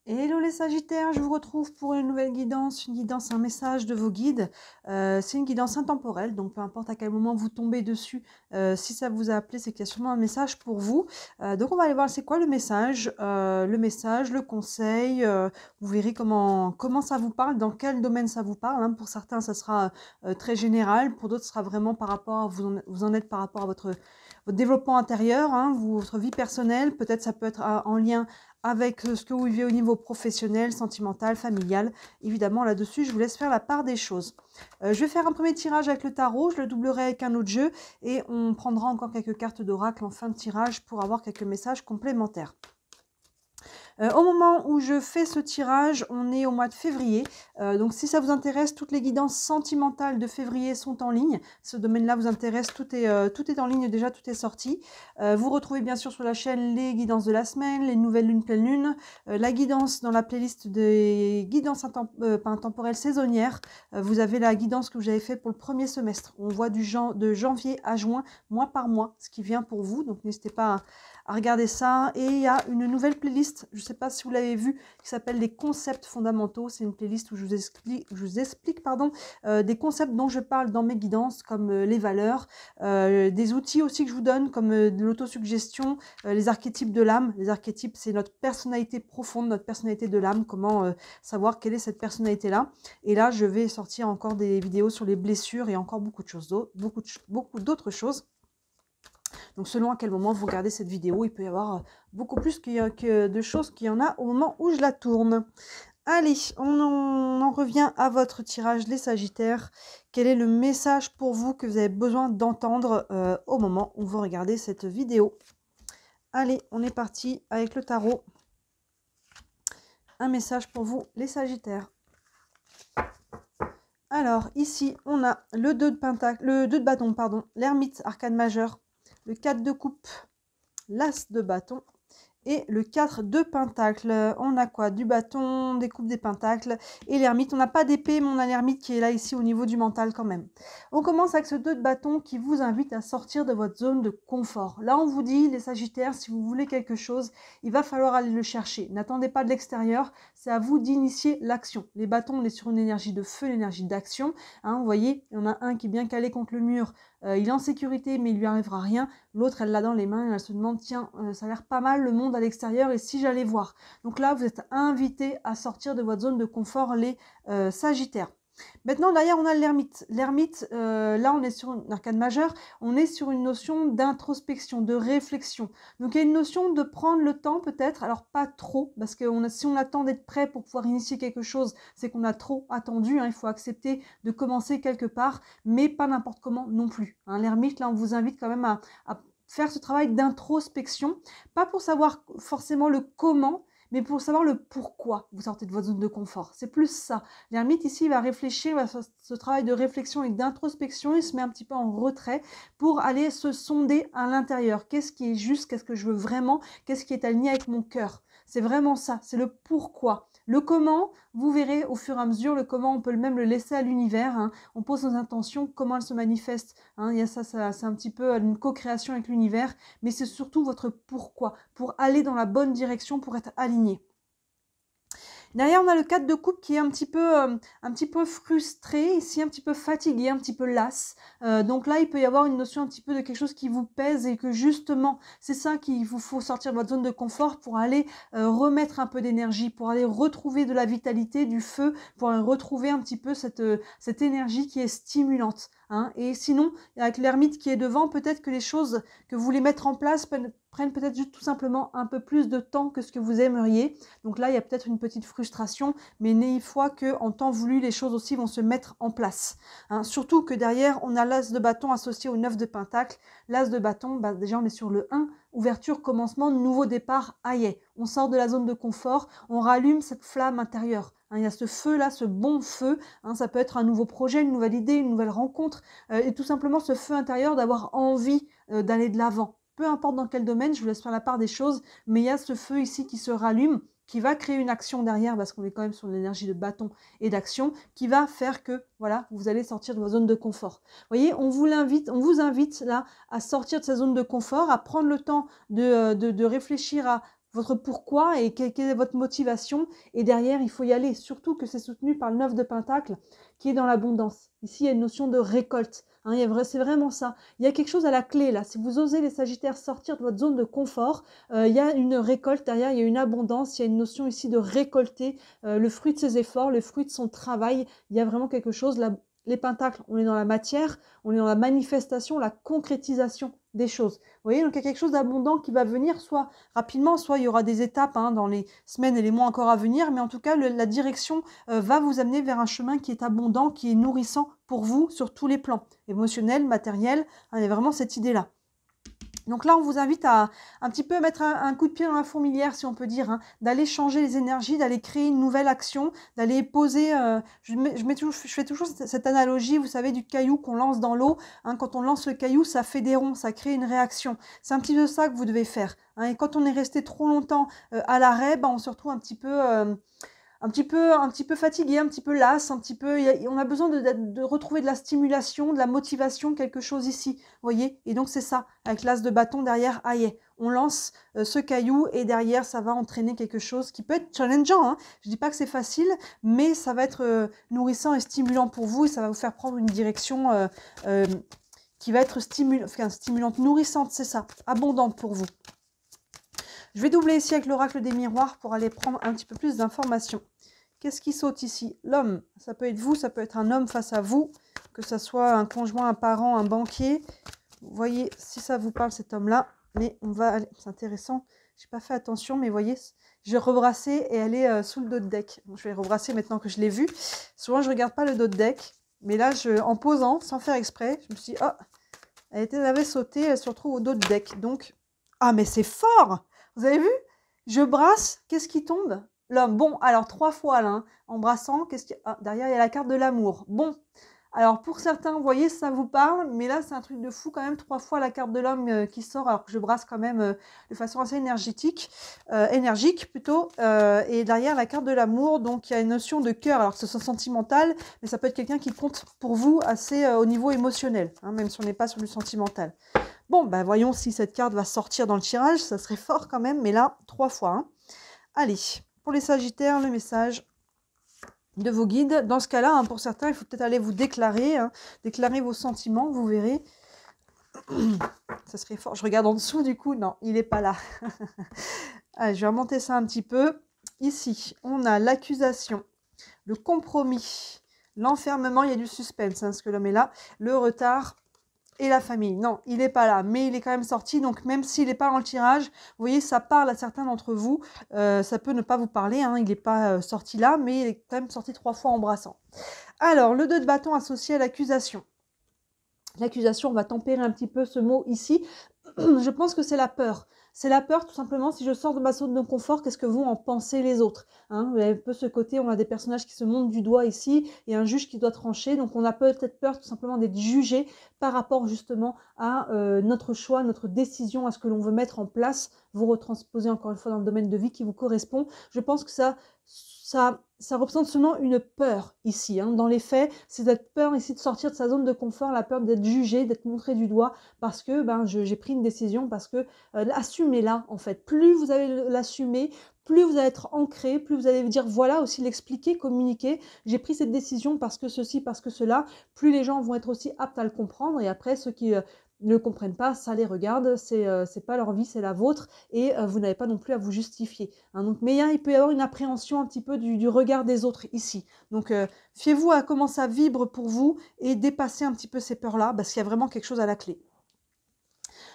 Hello les Sagittaires, je vous retrouve pour une nouvelle guidance, un message de vos guides. C'est une guidance intemporelle, donc peu importe à quel moment vous tombez dessus, si ça vous a appelé, c'est qu'il y a sûrement un message pour vous. Donc on va aller voir c'est quoi le message, le conseil, vous verrez comment ça vous parle, dans quel domaine ça vous parle. Hein. Pour certains, ça sera très général, pour d'autres, ce sera vraiment par rapport à vous en êtes par rapport à votre développement intérieur, hein, votre vie personnelle. Peut-être ça peut être en lien avec ce que vous vivez au niveau professionnel, sentimental, familial. Évidemment, là-dessus, je vous laisse faire la part des choses. Je vais faire un premier tirage avec le tarot, je le doublerai avec un autre jeu et on prendra encore quelques cartes d'oracle en fin de tirage pour avoir quelques messages complémentaires. Au moment où je fais ce tirage, on est au mois de février. Donc si ça vous intéresse, toutes les guidances sentimentales de février sont en ligne. Ce domaine-là vous intéresse, tout est en ligne déjà, tout est sorti. Vous retrouvez bien sûr sur la chaîne les guidances de la semaine, les nouvelles lunes, pleine lune, la guidance dans la playlist des guidances intemporelles saisonnières. Vous avez la guidance que vous avez faite pour le premier semestre. On voit de janvier à juin, mois par mois, ce qui vient pour vous. Donc n'hésitez pas à regarder ça. Et il y a une nouvelle playlist, je ne sais pas si vous l'avez vu, qui s'appelle les concepts fondamentaux. C'est une playlist où je vous explique des concepts dont je parle dans mes guidances, comme les valeurs, des outils aussi que je vous donne, comme de l'autosuggestion, les archétypes de l'âme. Les archétypes, c'est notre personnalité profonde, notre personnalité de l'âme, comment savoir quelle est cette personnalité-là. Et là, je vais sortir encore des vidéos sur les blessures et encore beaucoup de choses d'autres, beaucoup d'autres choses. Donc selon à quel moment vous regardez cette vidéo, il peut y avoir beaucoup plus de choses qu'il y en a au moment où je la tourne. Allez, on en revient à votre tirage, les Sagittaires. Quel est le message pour vous que vous avez besoin d'entendre au moment où vous regardez cette vidéo? Allez, on est parti avec le tarot. Un message pour vous, les Sagittaires. Alors, ici, on a le 2 de bâton, pardon, l'ermite, arcane majeur, le 4 de coupe, l'as de bâton et le 4 de pentacle. On a quoi? Du bâton, des coupes, des pentacles et l'ermite. On n'a pas d'épée, mais on a l'ermite qui est là ici au niveau du mental quand même. On commence avec ce 2 de bâton qui vous invite à sortir de votre zone de confort. Là, on vous dit, les Sagittaires, si vous voulez quelque chose, il va falloir aller le chercher. N'attendez pas de l'extérieur, c'est à vous d'initier l'action. Les bâtons, on est sur une énergie de feu, l'énergie d'action. Hein, vous voyez, il y en a un qui est bien calé contre le mur. Il est en sécurité, mais il lui arrivera rien. L'autre, elle l'a dans les mains et elle se demande, tiens, ça a l'air pas mal le monde à l'extérieur et si j'allais voir. Donc là, vous êtes invités à sortir de votre zone de confort, les Sagittaires. Maintenant, derrière, on a l'ermite. L'ermite, là, on est sur un arcane majeur, on est sur une notion d'introspection, de réflexion. Donc, il y a une notion de prendre le temps, peut-être, alors pas trop, parce que si on attend d'être prêt pour pouvoir initier quelque chose, c'est qu'on a trop attendu, hein, il faut accepter de commencer quelque part, mais pas n'importe comment non plus. Hein. L'ermite, là, on vous invite quand même à faire ce travail d'introspection, pas pour savoir forcément le comment, mais pour savoir le pourquoi vous sortez de votre zone de confort. C'est plus ça. L'ermite ici va réfléchir, va faire ce travail de réflexion et d'introspection, il se met un petit peu en retrait pour aller se sonder à l'intérieur. Qu'est-ce qui est juste, qu'est-ce que je veux vraiment, qu'est-ce qui est aligné avec mon cœur. C'est vraiment ça, c'est le pourquoi. Le comment, vous verrez au fur et à mesure, le comment, on peut même le laisser à l'univers. Hein. On pose nos intentions, comment elles se manifestent. Hein. Il y a ça c'est un petit peu une co-création avec l'univers, mais c'est surtout votre pourquoi, pour aller dans la bonne direction, pour être aligné. Derrière, on a le 4 de coupe qui est un petit peu frustré, ici un petit peu fatigué, un petit peu las. Donc là, il peut y avoir une notion un petit peu de quelque chose qui vous pèse et que justement, c'est ça qu'il vous faut sortir de votre zone de confort pour aller remettre un peu d'énergie, pour aller retrouver de la vitalité, du feu, pour aller retrouver un petit peu cette énergie qui est stimulante. Hein. Et sinon, avec l'ermite qui est devant, peut-être que les choses que vous voulez mettre en place prennent peut-être juste tout simplement un peu plus de temps que ce que vous aimeriez. Donc là, il y a peut-être une petite frustration, mais n'ayez foi qu'en temps voulu, les choses aussi vont se mettre en place. Hein. Surtout que derrière, on a l'as de bâton associé au 9 de pentacle. L'as de bâton, bah, déjà on est sur le 1, ouverture, commencement, nouveau départ, aïe. On sort de la zone de confort, on rallume cette flamme intérieure. Hein, il y a ce feu-là, ce bon feu. Hein, ça peut être un nouveau projet, une nouvelle idée, une nouvelle rencontre, et tout simplement ce feu intérieur d'avoir envie d'aller de l'avant. Peu importe dans quel domaine, je vous laisse faire la part des choses, mais il y a ce feu ici qui se rallume, qui va créer une action derrière, parce qu'on est quand même sur l'énergie de bâton et d'action, qui va faire que, voilà, vous allez sortir de votre zone de confort. Vous voyez, on vous invite là à sortir de sa zone de confort, à prendre le temps de réfléchir à votre pourquoi et quelle est votre motivation. Et derrière, il faut y aller. Surtout que c'est soutenu par le 9 de Pentacle qui est dans l'abondance. Ici, il y a une notion de récolte. Hein, c'est vraiment ça. Il y a quelque chose à la clé là. Si vous osez les Sagittaires sortir de votre zone de confort, il y a une récolte derrière, il y a une abondance, il y a une notion ici de récolter le fruit de ses efforts, le fruit de son travail. Il y a vraiment quelque chose là. Les pentacles, on est dans la matière, on est dans la manifestation, la concrétisation des choses. Vous voyez, donc il y a quelque chose d'abondant qui va venir, soit rapidement, soit il y aura des étapes hein, dans les semaines et les mois encore à venir, mais en tout cas, la direction va vous amener vers un chemin qui est abondant, qui est nourrissant pour vous sur tous les plans, émotionnel, matériel, hein, il y a vraiment cette idée-là. Donc là, on vous invite à un petit peu mettre un coup de pied dans la fourmilière, si on peut dire, hein, d'aller changer les énergies, d'aller créer une nouvelle action, d'aller poser... je fais toujours cette analogie, vous savez, du caillou qu'on lance dans l'eau. Hein, quand on lance le caillou, ça fait des ronds, ça crée une réaction. C'est un petit peu ça que vous devez faire. Hein, et quand on est resté trop longtemps à l'arrêt, on se retrouve un petit peu fatigué, un petit peu las, on a besoin de retrouver de la stimulation, de la motivation, quelque chose ici, voyez. Et donc c'est ça, avec l'as de bâton derrière, on lance ce caillou et derrière ça va entraîner quelque chose qui peut être challengeant. Hein. Je dis pas que c'est facile, mais ça va être nourrissant et stimulant pour vous et ça va vous faire prendre une direction qui va être stimulante, nourrissante, c'est ça, abondante pour vous. Je vais doubler ici avec l'oracle des miroirs pour aller prendre un petit peu plus d'informations. Qu'est-ce qui saute ici? L'homme, ça peut être vous, ça peut être un homme face à vous, que ce soit un conjoint, un parent, un banquier. Vous voyez, si ça vous parle cet homme-là, mais on va aller, c'est intéressant, j'ai pas fait attention, mais vous voyez, je vais rebrasser et elle est sous le dos de deck. Bon, je vais rebrasser maintenant que je l'ai vu. Souvent, je regarde pas le dos de deck, mais là, en posant, sans faire exprès, je me suis dit, oh, elle avait sauté, elle se retrouve au dos de deck. Donc, ah, mais c'est fort! Vous avez vu? Je brasse, qu'est-ce qui tombe? L'homme. Bon, alors 3 fois là, hein, en brassant, derrière il y a la carte de l'amour. Bon, alors pour certains, vous voyez, ça vous parle, mais là c'est un truc de fou quand même, 3 fois la carte de l'homme qui sort, alors que je brasse quand même de façon assez énergique plutôt, et derrière la carte de l'amour, donc il y a une notion de cœur, alors que ce soit sentimental, mais ça peut être quelqu'un qui compte pour vous assez au niveau émotionnel, hein, même si on n'est pas sur du sentimental. Bon, voyons si cette carte va sortir dans le tirage, ça serait fort quand même, mais là, 3 fois. Hein. Allez, pour les Sagittaires, le message de vos guides. Dans ce cas-là, hein, pour certains, il faut peut-être aller vous déclarer, hein, déclarer vos sentiments, vous verrez. Ça serait fort. Je regarde en dessous, du coup, non, il n'est pas là. Allez, je vais remonter ça un petit peu. Ici, on a l'accusation, le compromis, l'enfermement, il y a du suspense, hein, parce que l'homme est là, le retard... et la famille. Non, il n'est pas là, mais il est quand même sorti. Donc, même s'il n'est pas dans le tirage, vous voyez, ça parle à certains d'entre vous. Ça peut ne pas vous parler, hein, il n'est pas sorti là, mais il est quand même sorti 3 fois en brassant. Alors, le 2 de bâton associé à l'accusation. L'accusation, on va tempérer un petit peu ce mot ici. Je pense que c'est la peur. C'est la peur, tout simplement, si je sors de ma zone de confort, qu'est-ce que vont en penser les autres, hein? Vous avez un peu ce côté, on a des personnages qui se montrent du doigt ici, et un juge qui doit trancher, donc on a peut-être peur tout simplement d'être jugé par rapport justement à notre choix, notre décision, à ce que l'on veut mettre en place, vous retransposez encore une fois dans le domaine de vie qui vous correspond. Je pense que ça représente seulement une peur ici. Hein. Dans les faits, c'est cette peur ici de sortir de sa zone de confort, la peur d'être jugé, d'être montré du doigt, parce que j'ai pris une décision, parce que assumez-la en fait. Plus vous allez l'assumer, plus vous allez être ancré, plus vous allez vous dire voilà, aussi l'expliquer, communiquer, j'ai pris cette décision parce que ceci, parce que cela, plus les gens vont être aussi aptes à le comprendre, et après ceux qui ne le comprennent pas, ça les regarde, c'est pas leur vie, c'est la vôtre, et vous n'avez pas non plus à vous justifier. Hein, donc, mais il peut y avoir une appréhension un petit peu du regard des autres ici. Donc fiez-vous à comment ça vibre pour vous et dépassez un petit peu ces peurs-là, parce qu'il y a vraiment quelque chose à la clé.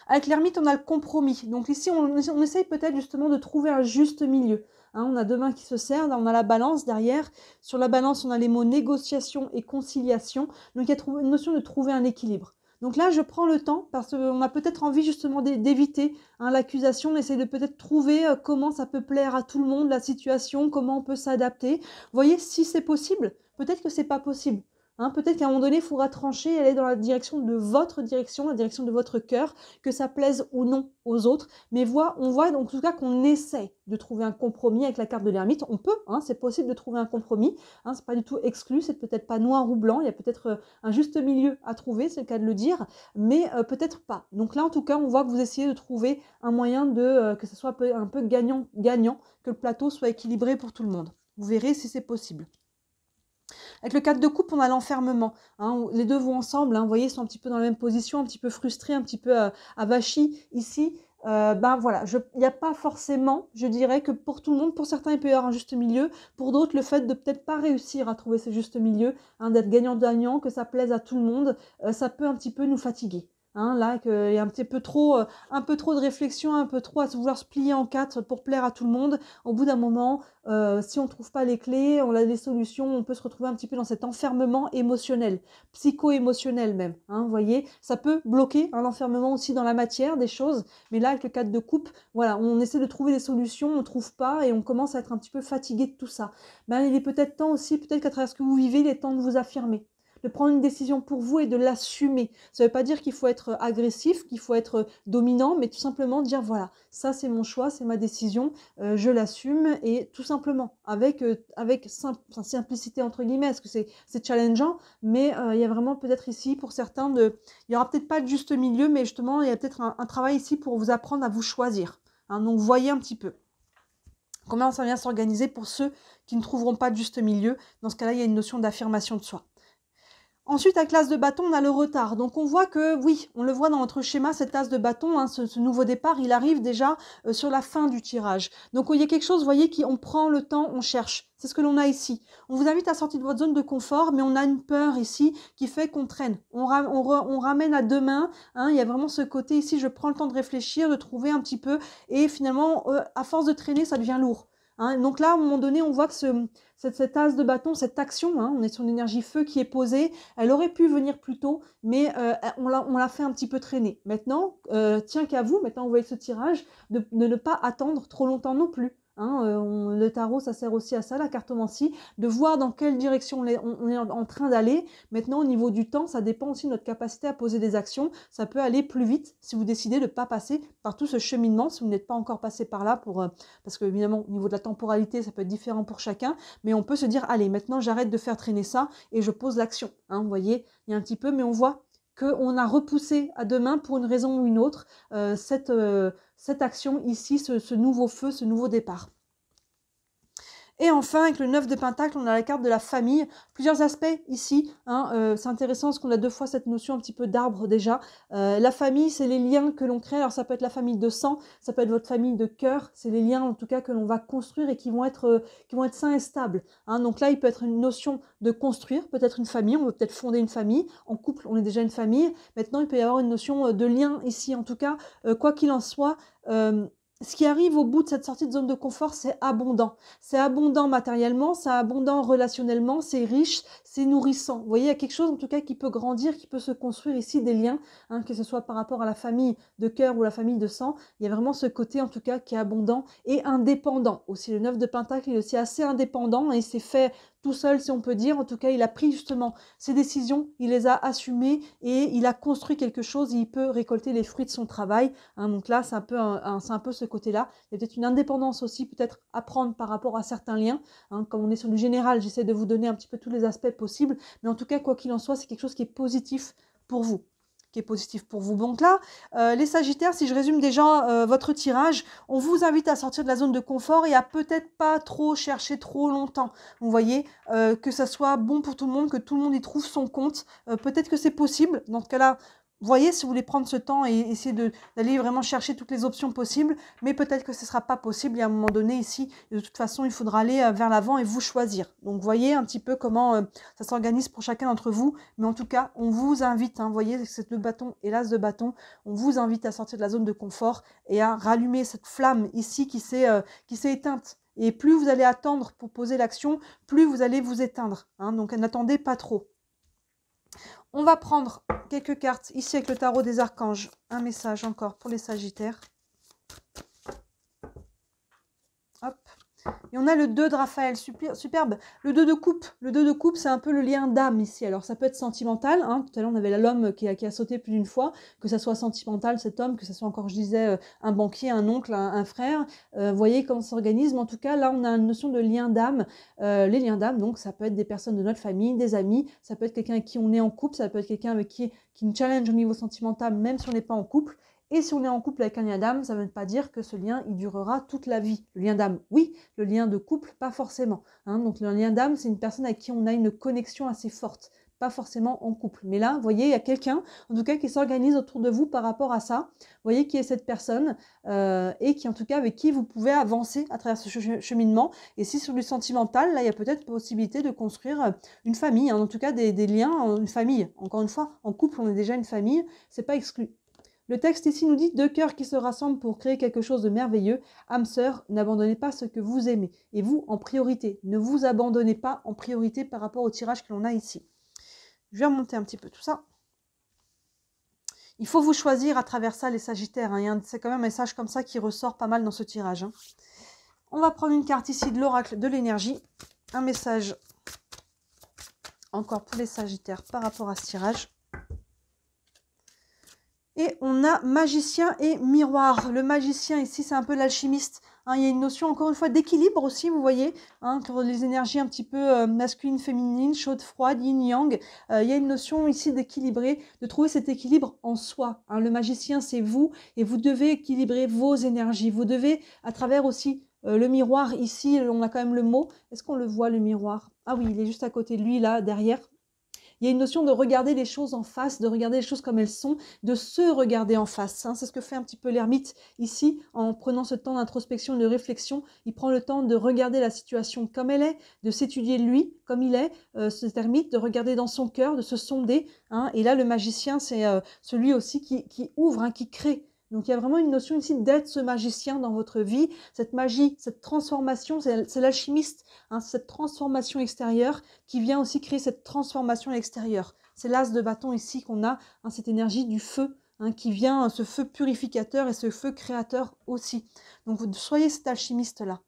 Avec l'ermite, on a le compromis. Donc ici, on essaye peut-être justement de trouver un juste milieu. Hein, on a 2 mains qui se serrent, on a la balance derrière. Sur la balance, on a les mots négociation et conciliation. Donc il y a une notion de trouver un équilibre. Donc là, je prends le temps parce qu'on a peut-être envie justement d'éviter l'accusation. On essaie de peut-être trouver comment ça peut plaire à tout le monde, la situation, comment on peut s'adapter. Vous voyez, si c'est possible, peut-être que c'est pas possible. Hein. Peut-être qu'à un moment donné, il faudra trancher et aller dans la direction de votre direction, la direction de votre cœur, que ça plaise ou non aux autres. Mais on voit en tout cas qu'on essaie de trouver un compromis avec la carte de l'ermite. On peut, hein, c'est possible de trouver un compromis. Hein, c'est pas du tout exclu, c'est peut-être pas noir ou blanc. Il y a peut-être un juste milieu à trouver, c'est le cas de le dire, mais peut-être pas. Donc là, en tout cas, on voit que vous essayez de trouver un moyen de que ce soit un peu gagnant-gagnant, que le plateau soit équilibré pour tout le monde. Vous verrez si c'est possible. Avec le 4 de coupe, on a l'enfermement. Hein, les deux vont ensemble. Hein, vous voyez, ils sont un petit peu dans la même position, un petit peu frustrés, un petit peu avachis ici. Ben voilà, il n'y a pas forcément, je dirais que pour tout le monde, pour certains, il peut y avoir un juste milieu. Pour d'autres, le fait de peut-être pas réussir à trouver ce juste milieu, hein, d'être gagnant-gagnant, que ça plaise à tout le monde, ça peut un petit peu nous fatiguer. Hein, là, qu'il y a un peu trop de réflexion, un peu trop à vouloir se plier en quatre pour plaire à tout le monde. Au bout d'un moment, si on ne trouve pas les clés, on a des solutions, on peut se retrouver un petit peu dans cet enfermement émotionnel, psycho-émotionnel même. Hein, vous voyez, ça peut bloquer hein, l'enfermement aussi dans la matière des choses. Mais là, avec le 4 de coupe, voilà, on essaie de trouver des solutions, on ne trouve pas et on commence à être un petit peu fatigué de tout ça. Ben, il est peut-être temps aussi, peut-être qu'à travers ce que vous vivez, il est temps de vous affirmer, de prendre une décision pour vous et de l'assumer. Ça ne veut pas dire qu'il faut être agressif, qu'il faut être dominant, mais tout simplement dire voilà, ça c'est mon choix, c'est ma décision, je l'assume et tout simplement avec simplicité entre guillemets, parce que c'est challengeant, mais il y a vraiment peut-être ici pour certains, il n'y aura peut-être pas de juste milieu, mais justement il y a peut-être un travail ici pour vous apprendre à vous choisir. Hein, donc voyez un petit peu comment ça vient s'organiser pour ceux qui ne trouveront pas de juste milieu. Dans ce cas-là, il y a une notion d'affirmation de soi. Ensuite, avec l'as de bâton, on a le retard. Donc, on voit que, oui, on le voit dans notre schéma, cet as de bâton, hein, ce nouveau départ, il arrive déjà sur la fin du tirage. Donc, il y a quelque chose, vous voyez, on prend le temps, on cherche. C'est ce que l'on a ici. On vous invite à sortir de votre zone de confort, mais on a une peur ici qui fait qu'on traîne. On ramène à demain. Hein, il y a vraiment ce côté ici, je prends le temps de réfléchir, de trouver un petit peu. Et finalement, à force de traîner, ça devient lourd. Hein, donc là, à un moment donné, on voit que cet as de bâton, cette action, hein, on est sur une énergie feu qui est posée, elle aurait pu venir plus tôt, mais on l'a fait un petit peu traîner. Maintenant, tiens qu'à vous, maintenant vous voyez ce tirage, de ne pas attendre trop longtemps non plus. Hein, le tarot, ça sert aussi à ça, la cartomancie, de voir dans quelle direction on est en train d'aller. Maintenant, au niveau du temps, ça dépend aussi de notre capacité à poser des actions. Ça peut aller plus vite si vous décidez de ne pas passer par tout ce cheminement, si vous n'êtes pas encore passé par là, parce que évidemment, au niveau de la temporalité, ça peut être différent pour chacun, mais on peut se dire, allez, maintenant j'arrête de faire traîner ça et je pose l'action. Hein, vous voyez, il y a un petit peu, mais on voit qu'on a repoussé à demain pour une raison ou une autre cette action ici, ce nouveau feu, ce nouveau départ. Et enfin, avec le 9 de Pentacle, on a la carte de la famille. Plusieurs aspects ici. Hein, c'est intéressant parce qu'on a deux fois cette notion un petit peu d'arbre déjà. La famille, c'est les liens que l'on crée. Alors ça peut être la famille de sang, ça peut être votre famille de cœur. C'est les liens en tout cas que l'on va construire et qui vont être sains et stables. Hein, donc là, il peut être une notion de construire, peut-être une famille. On veut peut-être fonder une famille. En couple, on est déjà une famille. Maintenant, il peut y avoir une notion de lien ici. En tout cas, quoi qu'il en soit, ce qui arrive au bout de cette sortie de zone de confort, c'est abondant. C'est abondant matériellement, c'est abondant relationnellement, c'est riche, c'est nourrissant. Vous voyez, il y a quelque chose en tout cas qui peut grandir, qui peut se construire ici, des liens, hein, que ce soit par rapport à la famille de cœur ou la famille de sang. Il y a vraiment ce côté en tout cas qui est abondant et indépendant. Aussi, le 9 de Pentacle, il est aussi assez indépendant et il s'est fait tout seul, si on peut dire. En tout cas, il a pris justement ses décisions, il les a assumées et il a construit quelque chose et il peut récolter les fruits de son travail. Hein, donc là, c'est un peu ce côté-là. Il y a peut-être une indépendance aussi, peut-être à prendre par rapport à certains liens. Hein, comme on est sur du général, j'essaie de vous donner un petit peu tous les aspects possibles. Mais en tout cas, quoi qu'il en soit, c'est quelque chose qui est positif pour vous. Donc là, les Sagittaires, si je résume déjà votre tirage, on vous invite à sortir de la zone de confort et à peut-être pas trop chercher trop longtemps. Vous voyez, que ça soit bon pour tout le monde, que tout le monde y trouve son compte. Peut-être que c'est possible. Dans ce cas-là, voyez si vous voulez prendre ce temps et essayer d'aller vraiment chercher toutes les options possibles, mais peut-être que ce ne sera pas possible et à un moment donné ici, de toute façon, il faudra aller vers l'avant et vous choisir. Donc voyez un petit peu comment ça s'organise pour chacun d'entre vous, mais en tout cas, on vous invite, hein, voyez, c'est le bâton et l'as de bâton, on vous invite à sortir de la zone de confort et à rallumer cette flamme ici qui s'est éteinte. Et plus vous allez attendre pour poser l'action, plus vous allez vous éteindre. Hein, donc n'attendez pas trop. On va prendre quelques cartes ici avec le tarot des archanges. Un message encore pour les Sagittaires. Hop. Et on a le 2 de Raphaël, superbe. Le 2 de coupe. Le 2 de coupe, c'est un peu le lien d'âme ici. Alors, ça peut être sentimental. Hein. Tout à l'heure, on avait l'homme qui a sauté plus d'une fois. Que ça soit sentimental, cet homme, que ça soit encore, je disais, un banquier, un oncle, un frère. Vous voyez comment ça s'organise. Mais en tout cas, là, on a une notion de lien d'âme. Les liens d'âme, donc, ça peut être des personnes de notre famille, des amis. Ça peut être quelqu'un avec qui on est en couple. Ça peut être quelqu'un avec qui nous challenge au niveau sentimental, même si on n'est pas en couple. Et si on est en couple avec un lien d'âme, ça ne veut pas dire que ce lien, il durera toute la vie. Le lien d'âme, oui. Le lien de couple, pas forcément. Hein. Donc, le lien d'âme, c'est une personne avec qui on a une connexion assez forte. Pas forcément en couple. Mais là, vous voyez, il y a quelqu'un, en tout cas, qui s'organise autour de vous par rapport à ça. Vous voyez qui est cette personne et qui, en tout cas, avec qui vous pouvez avancer à travers ce cheminement. Et si sur du sentimental, là, il y a peut-être possibilité de construire une famille. Hein. En tout cas, des liens, une famille. Encore une fois, en couple, on est déjà une famille. C'est pas exclu. Le texte ici nous dit « Deux cœurs qui se rassemblent pour créer quelque chose de merveilleux. Âme sœur, n'abandonnez pas ce que vous aimez. Et vous, en priorité. Ne vous abandonnez pas en priorité par rapport au tirage que l'on a ici. » Je vais remonter un petit peu tout ça. Il faut vous choisir à travers ça, les Sagittaires. Hein. C'est quand même un message comme ça qui ressort pas mal dans ce tirage. Hein. On va prendre une carte ici de l'oracle de l'énergie. Un message encore pour les Sagittaires par rapport à ce tirage. Et on a magicien et miroir. Le magicien ici, c'est un peu l'alchimiste. Hein, il y a une notion, encore une fois, d'équilibre aussi, vous voyez. Hein, pour les énergies un petit peu masculines, féminines, chaudes, froides, yin-yang. Il y a une notion ici d'équilibrer, de trouver cet équilibre en soi. Hein, le magicien, c'est vous. Et vous devez équilibrer vos énergies. Vous devez, à travers aussi le miroir, ici, on a quand même le mot. Est-ce qu'on le voit, le miroir? Ah oui, il est juste à côté de lui, là, derrière. Il y a une notion de regarder les choses en face, de regarder les choses comme elles sont, de se regarder en face. Hein. C'est ce que fait un petit peu l'ermite ici, en prenant ce temps d'introspection et de réflexion. Il prend le temps de regarder la situation comme elle est, de s'étudier lui comme il est, cet ermite, de regarder dans son cœur, de se sonder. Hein. Et là, le magicien, c'est celui aussi qui ouvre, hein, qui crée. Donc il y a vraiment une notion ici d'être ce magicien dans votre vie. Cette magie, cette transformation, c'est l'alchimiste, hein, cette transformation extérieure qui vient aussi créer cette transformation à l'extérieur. C'est l'as de bâton ici qu'on a, hein, cette énergie du feu, hein, qui vient, ce feu purificateur et ce feu créateur aussi. Donc vous soyez cet alchimiste-là.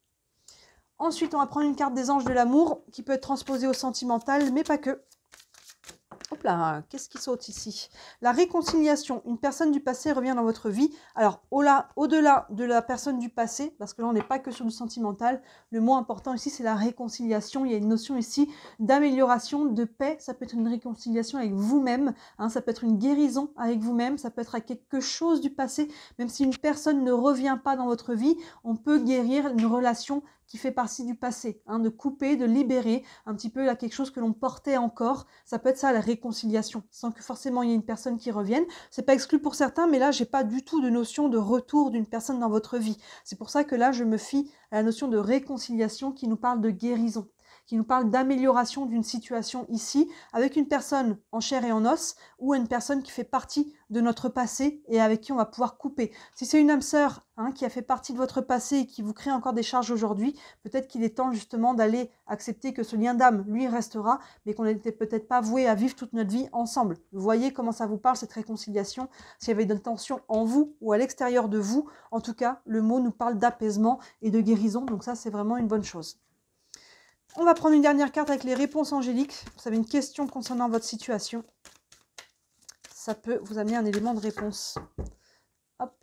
Ensuite, on va prendre une carte des anges de l'amour qui peut être transposée au sentimental, mais pas que. Hop là, qu'est-ce qui saute ici? La réconciliation. Une personne du passé revient dans votre vie. Alors, au-delà de la personne du passé, parce que là, on n'est pas que sur du sentimental, le mot important ici, c'est la réconciliation. Il y a une notion ici d'amélioration, de paix. Ça peut être une réconciliation avec vous-même. Hein, ça peut être une guérison avec vous-même. Ça peut être à quelque chose du passé. Même si une personne ne revient pas dans votre vie, on peut guérir une relation qui fait partie du passé, hein, de couper, de libérer un petit peu là, quelque chose que l'on portait encore. Ça peut être ça, la réconciliation, sans que forcément il y ait une personne qui revienne. C'est pas exclu pour certains, mais là, j'ai pas du tout de notion de retour d'une personne dans votre vie. C'est pour ça que là, je me fie à la notion de réconciliation qui nous parle de guérison, qui nous parle d'amélioration d'une situation ici, avec une personne en chair et en os, ou une personne qui fait partie de notre passé et avec qui on va pouvoir couper. Si c'est une âme sœur, hein, qui a fait partie de votre passé et qui vous crée encore des charges aujourd'hui, peut-être qu'il est temps justement d'aller accepter que ce lien d'âme, lui, restera, mais qu'on n'était peut-être pas voué à vivre toute notre vie ensemble. Vous voyez comment ça vous parle, cette réconciliation? S'il y avait une tension en vous ou à l'extérieur de vous, en tout cas, le mot nous parle d'apaisement et de guérison, donc ça, c'est vraiment une bonne chose. On va prendre une dernière carte avec les réponses angéliques. Vous avez une question concernant votre situation. Ça peut vous amener un élément de réponse. Hop.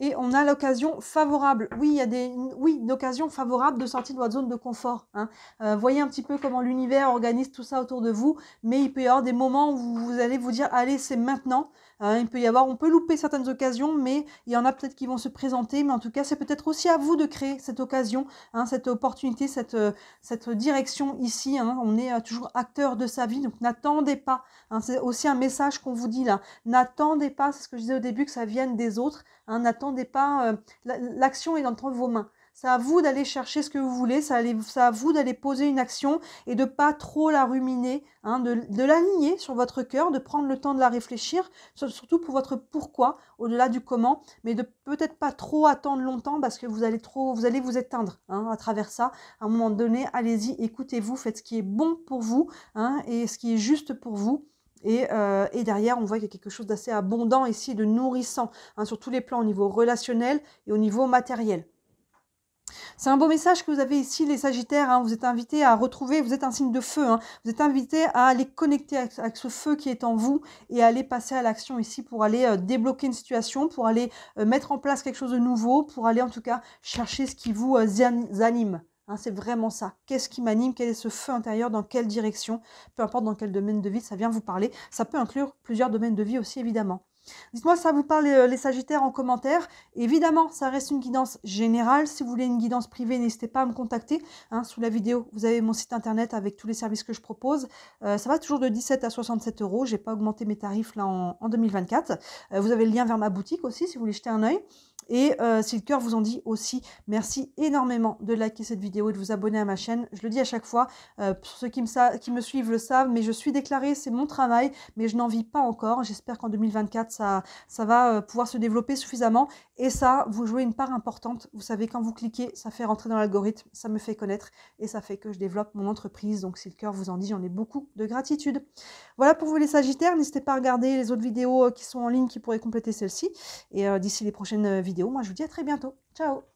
Et on a l'occasion favorable. Oui, il y a une occasion favorable de sortir de votre zone de confort. Hein. Voyez un petit peu comment l'univers organise tout ça autour de vous. Mais il peut y avoir des moments où vous allez vous dire, allez, c'est maintenant. Il peut y avoir, on peut louper certaines occasions, mais il y en a peut-être qui vont se présenter. Mais en tout cas, c'est peut-être aussi à vous de créer cette occasion, hein, cette opportunité, cette direction ici. Hein. On est toujours acteur de sa vie, donc n'attendez pas. Hein. C'est aussi un message qu'on vous dit là. N'attendez pas, c'est ce que je disais au début, que ça vienne des autres. Hein, n'attendez pas, l'action est entre vos mains. C'est à vous d'aller chercher ce que vous voulez, c'est à vous d'aller poser une action et de pas trop la ruminer, hein, de l'aligner sur votre cœur, de prendre le temps de la réfléchir, surtout pour votre pourquoi, au-delà du comment, mais de peut-être pas trop attendre longtemps parce que vous allez vous éteindre, hein, à travers ça. À un moment donné, allez-y, écoutez-vous, faites ce qui est bon pour vous, hein, et ce qui est juste pour vous. Et derrière, on voit qu'il y a quelque chose d'assez abondant ici, de nourrissant, hein, sur tous les plans, au niveau relationnel et au niveau matériel. C'est un beau message que vous avez ici, les Sagittaires. Hein. Vous êtes invités à retrouver, vous êtes un signe de feu. Hein. Vous êtes invités à aller connecter avec ce feu qui est en vous et à aller passer à l'action ici pour aller débloquer une situation, pour aller mettre en place quelque chose de nouveau, pour aller en tout cas chercher ce qui vous anime. Hein, c'est vraiment ça. Qu'est-ce qui m'anime? Quel est ce feu intérieur? Dans quelle direction? Peu importe dans quel domaine de vie ça vient vous parler. Ça peut inclure plusieurs domaines de vie aussi, évidemment. Dites-moi si ça vous parle les Sagittaires en commentaire. Évidemment, ça reste une guidance générale. Si vous voulez une guidance privée, n'hésitez pas à me contacter. Hein, sous la vidéo, vous avez mon site internet avec tous les services que je propose. Ça va toujours de 17 à 67 €. Je n'ai pas augmenté mes tarifs là en 2024. Vous avez le lien vers ma boutique aussi si vous voulez jeter un œil. Et si le cœur vous en dit aussi, merci énormément de liker cette vidéo et de vous abonner à ma chaîne. Je le dis à chaque fois, pour ceux qui me suivent le savent, mais je suis déclarée, c'est mon travail, mais je n'en vis pas encore. J'espère qu'en 2024, ça va pouvoir se développer suffisamment. Et ça, vous jouez une part importante. Vous savez, quand vous cliquez, ça fait rentrer dans l'algorithme, ça me fait connaître et ça fait que je développe mon entreprise. Donc si le cœur vous en dit, j'en ai beaucoup de gratitude. Voilà pour vous les Sagittaires. N'hésitez pas à regarder les autres vidéos qui sont en ligne qui pourraient compléter celle-ci. Et d'ici les prochaines vidéos, moi je vous dis à très bientôt. Ciao!